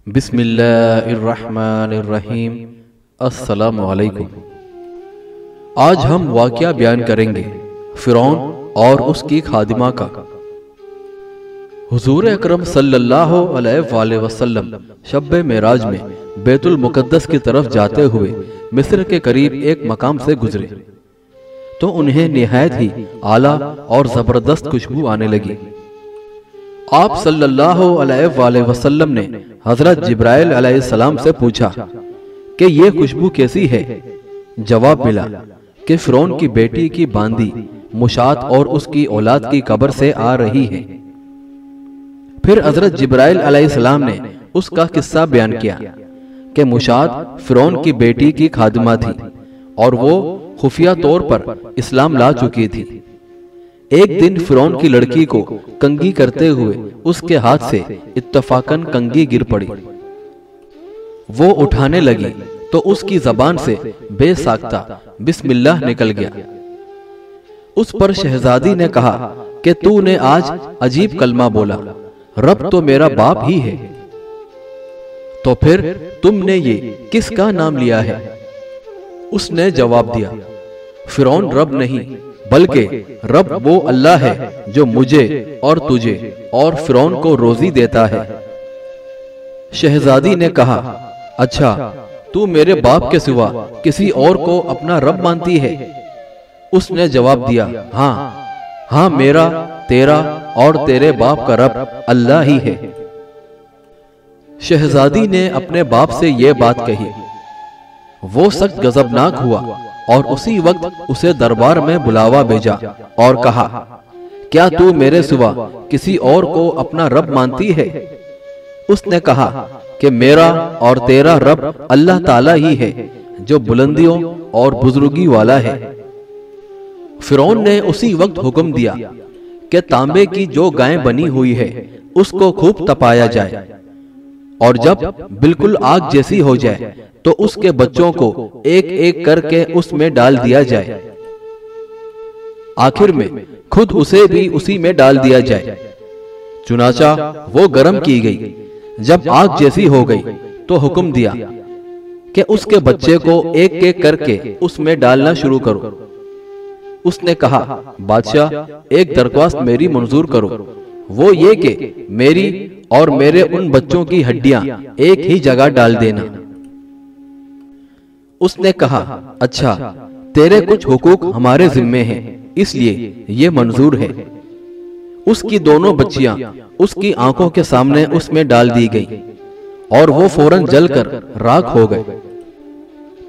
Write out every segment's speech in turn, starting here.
بسم اللہ الرحمن الرحیم۔ السلام علیکم۔ آج ہم واقعہ بیان کریں گے فرعون اور اس کی خادمہ کا۔ حضور اکرم صلی اللہ علیہ وآلہ وسلم شب معراج میں بیت المقدس کی طرف جاتے ہوئے مصر کے قریب ایک مقام سے گزرے تو انہیں نہایت ہی اعلیٰ اور زبردست خوشبو آنے لگی۔ آپ صلی اللہ علیہ وآلہ وسلم نے حضرت جبرائیل علیہ السلام سے پوچھا کہ یہ خوشبو کیسی ہے؟ جواب ملا کہ فرعون کی بیٹی کی باندی مشاط اور اس کی اولاد کی قبر سے آ رہی ہے۔ پھر حضرت جبرائیل علیہ السلام نے اس کا قصہ بیان کیا کہ مشاط فرعون کی بیٹی کی خادمہ تھی اور وہ خفیہ طور پر اسلام لا چکی تھی۔ ایک دن فرعون کی لڑکی کو کنگھی کرتے ہوئے اس کے ہاتھ سے اتفاقاً کنگھی گر پڑی۔ وہ اٹھانے لگی تو اس کی زبان سے بے ساختہ بسم اللہ نکل گیا۔ اس پر شہزادی نے کہا کہ تو نے آج عجیب کلمہ بولا، رب تو میرا باپ ہی ہے، تو پھر تم نے یہ کس کا نام لیا ہے؟ اس نے جواب دیا، فرعون رب نہیں بلکہ رب وہ اللہ ہے جو مجھے اور تجھے اور فرعون کو روزی دیتا ہے۔ شہزادی نے کہا، اچھا تو میرے باپ کے سوا کسی اور کو اپنا رب مانتی ہے؟ اس نے جواب دیا، ہاں میرا، تیرا اور تیرے باپ کا رب اللہ ہی ہے۔ شہزادی نے اپنے باپ سے یہ بات کہی۔ وہ سخت غضبناک ہوا اور اسی وقت اسے دربار میں بلاوا بھیجا اور کہا، کیا تو میرے سوا کسی اور کو اپنا رب مانتی ہے؟ اس نے کہا کہ میرا اور تیرا رب اللہ تعالیٰ ہی ہے جو بلندیوں اور بزرگی والا ہے۔ فرعون نے اسی وقت حکم دیا کہ تانبے کی جو گائے بنی ہوئی ہے اس کو خوب تپایا جائے، اور جب بالکل آگ جیسی ہو جائے تو اس کے بچوں کو ایک ایک کر کے اس میں ڈال دیا جائے، آخر میں خود اسے بھی اسی میں ڈال دیا جائے۔ چنانچہ وہ گرم کی گئی۔ جب آگ جیسی ہو گئی تو حکم دیا کہ اس کے بچے کو ایک ایک کر کے اس میں ڈالنا شروع کرو۔ اس نے کہا، بادشاہ ایک درخواست میری منظور کرو، وہ یہ کہ میری اور میرے ان بچوں کی ہڈیاں ایک ہی جگہ ڈال دینا۔ اس نے کہا، اچھا تیرے کچھ حقوق ہمارے ذمے ہیں اس لیے یہ منظور ہے۔ اس کی دونوں بچیاں اس کی آنکھوں کے سامنے اس میں ڈال دی گئی اور وہ فوراً جل کر راکھ ہو گئے۔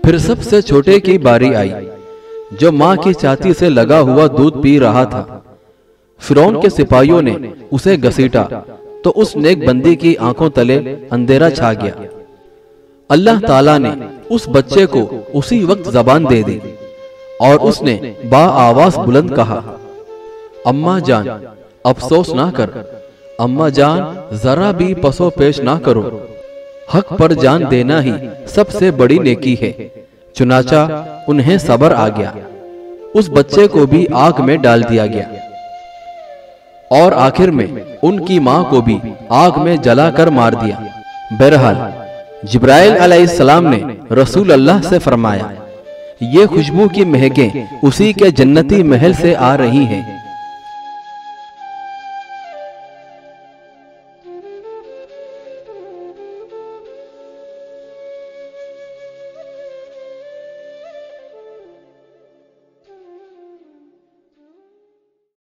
پھر سب سے چھوٹے کی باری آئی جو ماں کی چھاتی سے لگا ہوا دودھ پی رہا تھا۔ فرعون کے سپاہیوں نے اسے گھسیٹا تو اس نیک بندی کی آنکھوں تلے اندھیرا چھا گیا۔ اللہ تعالیٰ نے اس بچے کو اسی وقت زبان دے دی اور اس نے با آواز بلند کہا، اماں جان افسوس نہ کر، اماں جان ذرا بھی پسو پیش نہ کرو، حق پر جان دینا ہی سب سے بڑی نیکی ہے۔ چنانچہ انہیں صبر آ گیا، اس بچے کو بھی آگ میں ڈال دیا گیا اور آخر میں ان کی ماں کو بھی آگ میں جلا کر مار دیا۔ بہرحال جبرائیل علیہ السلام نے رسول اللہ سے فرمایا، یہ خوشبو کی مہکیں اسی کے جنتی محل سے آ رہی ہیں۔